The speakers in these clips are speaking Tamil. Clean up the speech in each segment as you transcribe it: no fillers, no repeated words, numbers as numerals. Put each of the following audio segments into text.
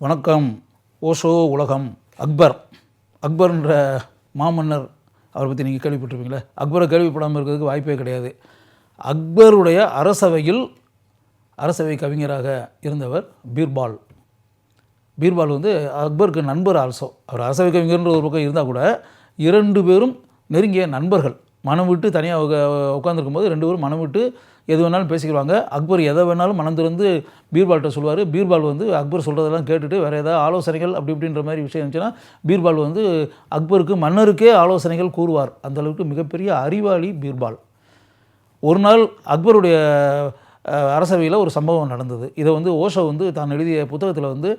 வணக்கம். ஓஷோ உலகம். அக்பர்ன்ற மாமன்னர் அவரை பற்றி நீங்கள் கேள்விப்பட்டிருப்பீங்களே. அக்பரை கேள்விப்படாமல் இருக்கிறதுக்கு வாய்ப்பே கிடையாது. அக்பருடைய அரசவை கவிஞராக இருந்தவர் பீர்பால். பீர்பால் அக்பருக்கு நண்பர் ஆல்சோ. அவர் அரசவை கவிஞர்ன்ற ஒரு பக்கம் இருந்தால் கூட 2 பேரும் நெருங்கிய நண்பர்கள். மனம் விட்டு தனியாக உட்காந்துருக்கும் போது 2 பேரும் மனம் விட்டு எது வேணாலும் பேசிக்கிறாங்க. அக்பர் எதை வேணாலும் மனம் திறந்து பீர்பால்கிட்ட சொல்லுவார். பீர்பால் அக்பர் சொல்கிறதெல்லாம் கேட்டுட்டு வேறு ஏதாவது ஆலோசனைகள் அப்படின்ற மாதிரி விஷயம் இருந்துச்சுன்னா பீர்பால் அக்பருக்கு மன்னருக்கே ஆலோசனைகள் கூறுவார். அந்தளவுக்கு மிகப்பெரிய அறிவாளி பீர்பால். ஒரு நாள் அக்பருடைய அரசவையில் ஒரு சம்பவம் நடந்தது. இதை ஓஷோ தான் எழுதிய புத்தகத்தில்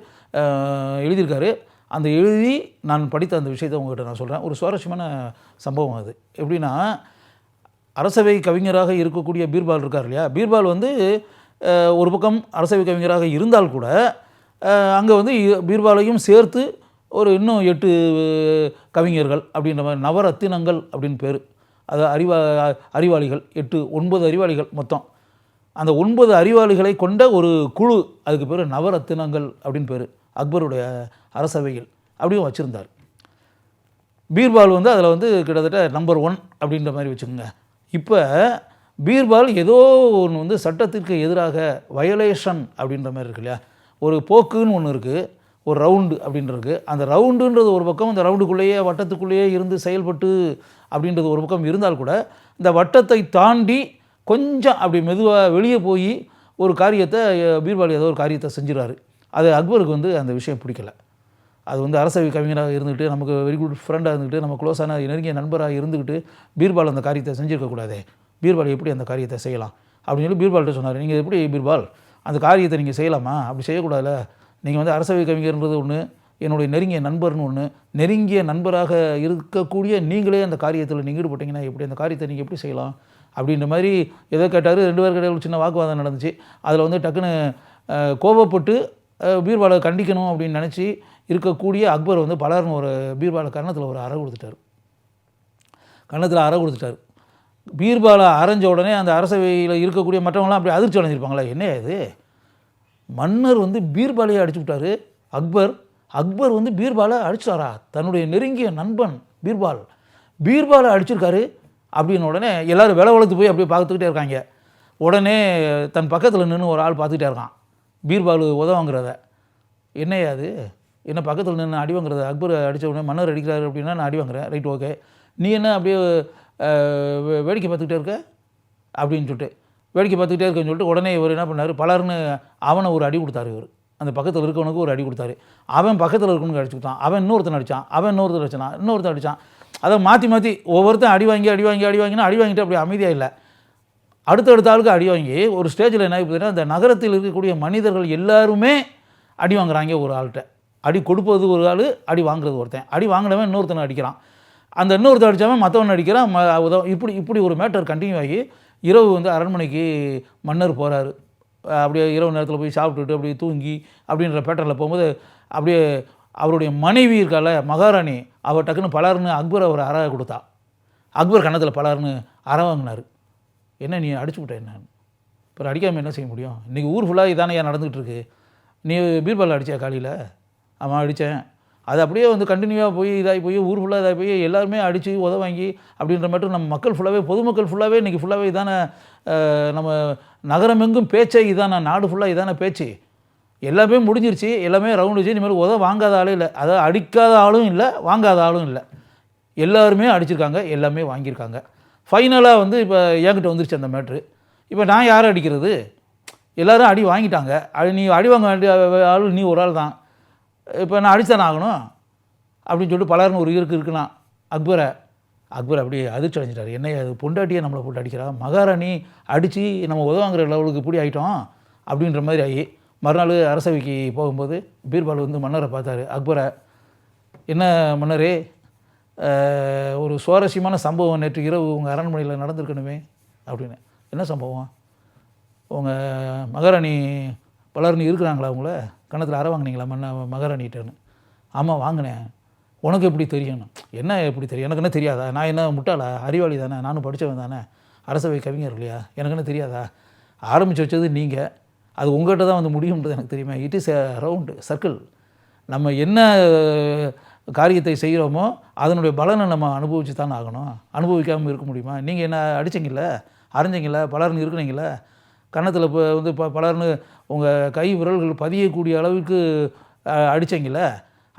எழுதியிருக்காரு. அந்த எழுதி நான் படித்த அந்த விஷயத்தை உங்கள்கிட்ட நான் சொல்கிறேன். ஒரு சுவாரஸ்யமான சம்பவம் அது. எப்படின்னா, அரசவை கவிஞராக இருக்கக்கூடிய பீர்பால் இருக்கார் இல்லையா. பீர்பால் ஒரு பக்கம் அரசவை கவிஞராக இருந்தால் கூட அங்கே பீர்பாலையும் சேர்த்து இன்னும் 8 கவிஞர்கள் அப்படின்ற மாதிரி நவரத்தினங்கள் அப்படின்னு பேர். அது அறிவாளிகள் 9 அறிவாளிகள் மொத்தம். அந்த 9 அறிவாளிகளை கொண்ட ஒரு குழு, அதுக்கு பேர் நவரத்தினங்கள் அப்படின்னு பேர். அக்பருடைய அரசவையில் அப்படியும் வச்சுருந்தார். பீர்பால் அதில் கிட்டத்தட்ட நம்பர் 1 அப்படின்ற மாதிரி வச்சுக்கோங்க. இப்போ பீர்பால் ஏதோ ஒன்று சட்டத்திற்கு எதிராக வயலேஷன் அப்படின்ற மாதிரி இருக்கு இல்லையா. ஒரு போக்குன்னு ஒன்று இருக்குது, ஒரு ரவுண்டு அப்படின்றது. அந்த ரவுண்டுன்றது ஒரு பக்கம், அந்த ரவுண்டுக்குள்ளேயே வட்டத்துக்குள்ளேயே இருந்து செயல்பட்டு அப்படின்றது ஒரு பக்கம் இருந்தால் கூட, இந்த வட்டத்தை தாண்டி கொஞ்சம் அப்படி மெதுவாக வெளியே போய் ஒரு காரியத்தை பீர்பால் ஏதோ ஒரு காரியத்தை செஞ்சுறாரு. அது அக்பருக்கு அந்த விஷயம் பிடிக்கல. அது அரசவை கவிஞராக இருந்துக்கிட்டு, நமக்கு வெரி குட் ஃப்ரெண்டாக இருந்துக்கிட்டு, நம்ம க்ளோஸான நெருங்கிய நண்பராக இருந்துக்கிட்டு பீர்பால் அந்த காரியத்தை செஞ்சுருக்கக்கூடாதே. பீர்பால் எப்படி அந்த காரியத்தை செய்யலாம் அப்படின்னு சொல்லி பீர்பால்கிட்ட சொன்னார். நீங்கள் எப்படி பீர்பால் அந்த காரியத்தை நீங்கள் செய்யலாமா? அப்படி செய்யக்கூடாதுல்ல. நீங்கள் அரசவை கவிஞர்ன்றது ஒன்று, என்னுடைய நெருங்கிய நண்பர்னு ஒன்று. நெருங்கிய நண்பராக இருக்கக்கூடிய நீங்களே அந்த காரியத்தில் நீங்கள் ஈடுபட்டீங்கன்னா எப்படி அந்த காரியத்தை நீங்கள் எப்படி செய்யலாம் அப்படின்ற மாதிரி எதை கேட்டார். 2 பேர் கிடையாது ஒரு சின்ன வாக்குவாதம் நடந்துச்சு. அதில் டக்குன்னு கோபப்பட்டு பீர்பாலை கண்டிக்கணும் அப்படின்னு நினச்சி இருக்கக்கூடிய அக்பர் பலர்னு ஒரு பீர்பாலை கன்னத்தில் ஒரு அறை கொடுத்துட்டார். பீர்பாலை அரைஞ்ச உடனே அந்த அரசவையில் இருக்கக்கூடிய மற்றவங்களாம் அப்படி அதிர்ச்சி அடைஞ்சிருப்பாங்களா, என்ன இது மன்னர் பீர்பாலையை அடிச்சு விட்டார். அக்பர் பீர்பாலை அடிச்சிட்டாரா? தன்னுடைய நெருங்கிய நண்பன் பீர்பாலை அடிச்சிருக்காரு அப்படின்னு உடனே எல்லோரும் விலை வளர்த்து போய் அப்படியே பார்த்துக்கிட்டே இருக்காங்க. உடனே தன் பக்கத்தில் நின்று ஒரு ஆள் பார்த்துக்கிட்டே இருக்கான் பீர்பால் உதவாங்கிறத. என்னையா அது, என்ன பக்கத்தில் நின்று அடி வாங்குறது? அக்பர் அடித்த உடனே மன்னர் அடிக்கிறாரு அப்படின்னா நான் அடி வாங்குறேன், ரைட் ஓகே. நீ என்ன அப்படியே வேடிக்கை பார்த்துக்கிட்டே இருக்க அப்படின்னு சொல்லிட்டு வேடிக்கை பார்த்துக்கிட்டே இருக்கேன்னு சொல்லிட்டு உடனே இவர் என்ன பண்ணார், பலர்னு அவனை ஒரு அடி கொடுத்தாரு. இவர் அந்த பக்கத்தில் இருக்கவனுக்கு ஒரு அடி கொடுத்தாரு. அவன் பக்கத்தில் இருக்கவனுக்கு அடிச்சுக்கிட்டான். அவன் இன்னொருத்தன் அடித்தான். இன்னொருத்தன் அடித்தான். அதை மாற்றி ஒவ்வொருத்தன் அடி வாங்கினா அடி வாங்கிட்டு அப்படி அமைதியாக இல்லை. அடுத்தடுத்த ஆளுக்கு அடி வாங்கி ஒரு ஸ்டேஜில் என்ன ஆகிடுதுன்னா, அந்த நகரத்தில் இருக்கக்கூடிய மனிதர்கள் எல்லாருமே அடி வாங்குறாங்க. ஒரு ஆள்கிட்ட அடி கொடுப்பது ஒரு ஆள், அடி வாங்குறது ஒருத்தன். அடி வாங்கினவன் இன்னொருத்தனை அடிக்கிறான். அந்த இன்னொருத்தன் அடித்தவன் மற்றவன் அடிக்கிறான். இப்படி ஒரு மேட்டர் கண்டினியூ ஆகி இரவு அரண்மனைக்கு மன்னர் போகிறாரு. அப்படியே இரவு நேரத்தில் போய் சாப்பிட்டுட்டு அப்படியே தூங்கி அப்படின்ற பேட்டரில் போகும்போது அப்படியே அவருடைய மனைவி இருக்கால மகாராணி, அவள் டக்குன்னு பலர்னு அக்பர் அவர் அறை கொடுத்தா. அக்பர் கன்னத்தில் பலர்னு அறை வாங்கினார். என்ன நீ அடிச்சு விட்ட என்ன? இப்போ அடிக்காமல் என்ன செய்ய முடியும்? இன்றைக்கி ஊர் ஃபுல்லாக இதானே நடந்துகிட்டு இருக்கு. நீ பீர்பால் அடித்தா காலையில்? ஆமாம் அடித்தேன். அது அப்படியே கண்டினியூவாக போய் இதாகி போய் ஊர் ஃபுல்லாக இதாகி போய் எல்லாருமே அடித்து வாங்கி அப்படின்ற மட்டும் நம்ம மக்கள் ஃபுல்லாகவே, பொதுமக்கள் ஃபுல்லாகவே இன்றைக்கி ஃபுல்லாகவே இதான நம்ம நகரமெங்கும் பேச்சே இதான, நாடு ஃபுல்லாக இதான பேச்சு. எல்லாமே முடிஞ்சிருச்சு, எல்லாமே ரவுண்டுச்சு. இனிமேல் வாங்காத ஆளும் இல்லை, அதாவது அடிக்காத ஆளும் இல்லை, வாங்காத ஆளும் இல்லை. எல்லாருமே அடிச்சிருக்காங்க, எல்லாமே வாங்கியிருக்காங்க. ஃபைனலாக இப்போ என்கிட்ட வந்துருச்சு அந்த மேட்ரு. இப்போ நான் யாரை அடிக்கிறது? எல்லோரும் அடி வாங்கிட்டாங்க. நீ அடி வாங்க வேண்டிய ஆள் நீ ஒரு ஆள் தான். இப்போ நான் அடித்தானே ஆகணும் அப்படின்னு சொல்லிட்டு பலர்னு ஒரு இருக்குன்னா அக்பர் அப்படியே அதிர்ச்சி அடைஞ்சிட்டார். என்ன அது, பொண்டாட்டியை நம்மளை போட்டு அடிக்கிறா, மகாராணி அடித்து நம்ம உதவாங்கிற லெவலுக்கு இப்படி ஆகிட்டோம் அப்படின்ற மாதிரி ஆகி மறுநாள் அரசவைக்கு போகும்போது பீர்பால் மன்னரை பார்த்தாரு. அக்பரை, என்ன மன்னரே, ஒரு சுவாரஸ்யமான சம்பவம் நேற்று இரவு உங்கள் அரண்மனையில் நடந்திருக்கணுமே அப்படின்னு. என்ன சம்பவம்? உங்கள் மகாராணி பலர்னு இருக்கிறாங்களா? உங்களை கன்னத்தில் அறை வாங்கினீங்களா மகாராணிகிட்டேன்னு? ஆமாம் வாங்கினேன். உனக்கு எப்படி தெரியும்? என்ன எப்படி தெரியும்? எனக்கு என்ன தெரியாதா? நான் என்ன முட்டாளா? அறிவாளி தானே, நானும் படித்தவன் தானே, அரசவை கவிஞர் இல்லையா? எனக்கு என்ன தெரியாதா? ஆரம்பித்து வச்சது நீங்கள், அது உங்கள்கிட்ட தான் முடியும்ன்றது எனக்கு தெரியுமா? It is a round circle. நம்ம என்ன காரியத்தை செய்கிறோமோ அதனுடைய பலனை நம்ம அனுபவிச்சு தானே ஆகணும். அனுபவிக்காமல் இருக்க முடியுமா? நீங்கள் என்ன அடிச்சிங்கல்ல, அரைஞ்சிங்கல்ல, பலர்னு இருக்கிறீங்கள, கன்னத்தில் இப்போ வந்து பலர்னு உங்கள் கை விரல்கள் பதியக்கூடிய அளவுக்கு அடிச்சிங்கல்ல,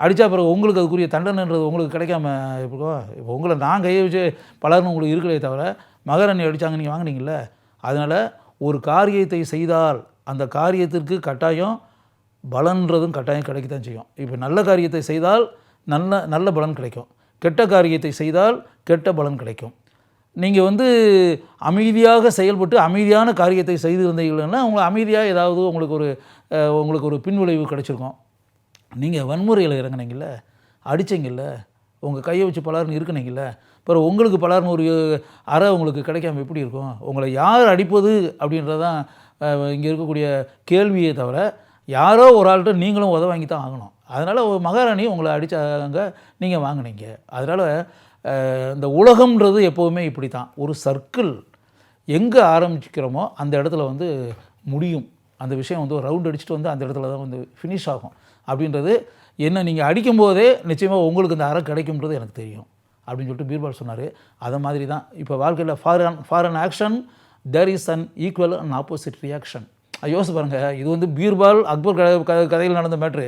அடித்தா பிறகு உங்களுக்கு அதுக்குரிய தண்டனைன்றது உங்களுக்கு கிடைக்காம இருக்கும். இப்போ உங்களை நான் கையை வச்சு பலர்னு உங்களுக்கு இருக்கிறதே தவிர மகாராணி அடித்தாங்க நீங்கள் வாங்கினீங்கள. அதனால் ஒரு காரியத்தை செய்தால் அந்த காரியத்திற்கு கட்டாயம் பலன்றதும் கட்டாயம் கிடைக்க தான் செய்யும். இப்போ நல்ல காரியத்தை செய்தால் நல்ல பலன் கிடைக்கும், கெட்ட காரியத்தை செய்தால் கெட்ட பலன் கிடைக்கும். நீங்கள் வந்து அமைதியாக செயல்பட்டு அமைதியான காரியத்தை செய்திருந்தீங்கன்னா அமைதியாக ஏதாவது உங்களுக்கு ஒரு பின்விளைவு கிடைச்சிருக்கும். நீங்கள் வன்முறையில் இறங்குனீங்கல்ல, அடிச்சிங்கல்ல, உங்கள் கையை வச்சு பலர்னு இருக்குனீங்கல்ல, அப்புறம் உங்களுக்கு பலர்னு ஒரு அறை உங்களுக்கு கிடைக்காம எப்படி இருக்கும்? உங்களை யார் அடிப்பது அப்படின்றதான் இங்கே இருக்கக்கூடிய கேள்வியே தவிர, யாரோ ஒரு ஆள்கிட்ட நீங்களும் உதவ வாங்கி தான் ஆகணும். அதனால் மகாராணி உங்களை அடித்தாங்க, நீங்கள் வாங்கினீங்க. அதனால் இந்த உலகம்ன்றது எப்போவுமே இப்படி தான், ஒரு சர்க்கிள். எங்கே ஆரம்பிக்கிறோமோ அந்த இடத்துல வந்து முடியும். அந்த விஷயம் வந்து ஒரு ரவுண்ட் அடிச்சுட்டு வந்து அந்த இடத்துல தான் வந்து ஃபினிஷ் ஆகும். அப்படின்றது என்ன நீங்கள் அடிக்கும்போதே நிச்சயமாக உங்களுக்கு இந்த அறை கிடைக்கும்ன்றது எனக்கு தெரியும் அப்படின்னு சொல்லிட்டு பீர்பால் சொன்னார். அதை மாதிரி தான் இப்போ வாழ்க்கையில் for an action there is an equal and opposite reaction. யோசிச்சு பாருங்கள், இது வந்து பீர்பால் அக்பர் கதையில் நடந்த மேட்ரு.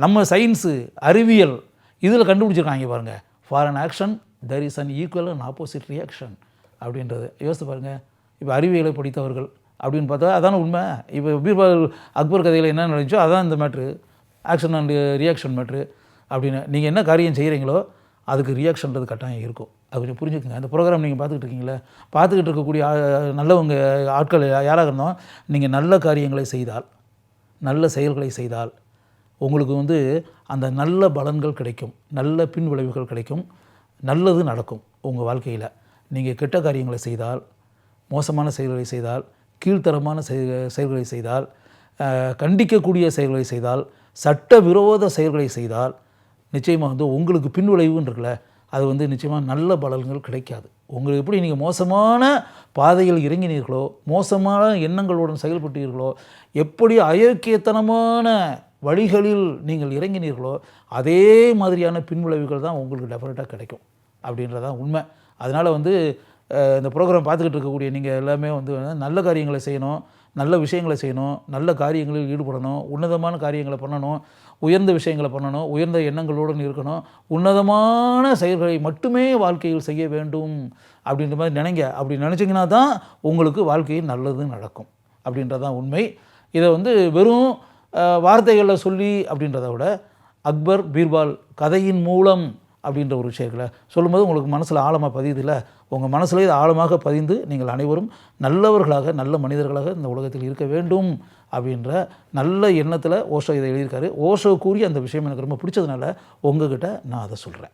நம்ம சயின்ஸு அறிவியல் இதில் கண்டுபிடிச்சிருக்காங்க பாருங்கள். For an action there is an equal and opposite reaction அப்படின்றது யோசிச்சு பாருங்கள். இப்போ அறிவியலை படித்தவர்கள் அப்படின்னு பார்த்தா அதான உண்மை. இப்போ பீர்பால் அக்பர் கதையில் என்ன நடந்துச்சோ அதான் இந்த matter, action and reaction matter அப்படின்னு. நீங்கள் என்ன காரியம் செய்கிறீங்களோ அதுக்கு ரியாக்ஷன்றது கட்டாயம் இருக்கும். அது கொஞ்சம் புரிஞ்சுக்கோங்க. அந்த ப்ரோக்ராம் நீங்கள் பார்த்துக்கிட்டு இருக்கீங்களே, பார்த்துக்கிட்டு இருக்கக்கூடிய நல்லவங்க ஆட்கள் யாராக இருந்தோம், நீங்கள் நல்ல காரியங்களை செய்தால், நல்ல செயல்களை செய்தால் உங்களுக்கு வந்து அந்த நல்ல பலன்கள் கிடைக்கும், நல்ல பின் விளைவுகள் கிடைக்கும், நல்லது நடக்கும் உங்கள் வாழ்க்கையில். நீங்கள் கெட்ட காரியங்களை செய்தால், மோசமான செயல்களை செய்தால், கீழ்த்தரமான செயல்களை செய்தால், கண்டிக்கக்கூடிய செயல்களை செய்தால், சட்டவிரோத செயல்களை செய்தால் நிச்சயமாக வந்து உங்களுக்கு பின்விளைவுன்னு இருக்குல்ல, அது வந்து நிச்சயமாக நல்ல பலன்கள் கிடைக்காது. உங்களுக்கு எப்படி நீங்கள் மோசமான பாதையில் இறங்கினீர்களோ, மோசமான எண்ணங்களுடன் செயல்பட்டீர்களோ, எப்படி அயோக்கியத்தனமான வழிகளில் நீங்கள் இறங்கினீர்களோ அதே மாதிரியான பின்விளைவுகள் தான் உங்களுக்கு டெஃபினட்டாக கிடைக்கும் அப்படின்றதான் உண்மை. அதனால் வந்து இந்த ப்ரோக்ராம் பார்த்துக்கிட்டு இருக்கக்கூடிய நீங்கள் எல்லாமே வந்து நல்ல காரியங்களை செய்யணும், நல்ல விஷயங்களை செய்யணும், நல்ல காரியங்களில் ஈடுபடணும், உன்னதமான காரியங்களை பண்ணணும், உயர்ந்த விஷயங்களை பண்ணணும், உயர்ந்த எண்ணங்களுடன் இருக்கணும், உன்னதமான செயல்களை மட்டுமே வாழ்க்கையில் செய்ய வேண்டும் அப்படின்ற மாதிரி நினைங்க. அப்படி நினச்சிங்கன்னா தான் உங்களுக்கு வாழ்க்கையில் நல்லது நடக்கும் அப்படின்றதான் உண்மை. இதை வந்து வெறும் வார்த்தைகளில் சொல்லி அப்படின்றத விட அக்பர் பீர்பால் கதையின் மூலம் அப்படின்ற ஒரு விஷயங்களை சொல்லும்போது உங்களுக்கு மனசில் ஆழமாக பதியுதில்லை, உங்கள் மனசில் இது ஆழமாக பதிந்து நீங்கள் அனைவரும் நல்லவர்களாக நல்ல மனிதர்களாக இந்த உலகத்தில் இருக்க வேண்டும் அப்படின்ற நல்ல எண்ணத்தில் ஓஷோ இதை எழுதியிருக்காரு. ஓஷோ கூறிய அந்த விஷயம் எனக்கு ரொம்ப பிடிச்சதுனால உங்ககிட்ட நான் அதை சொல்கிறேன்.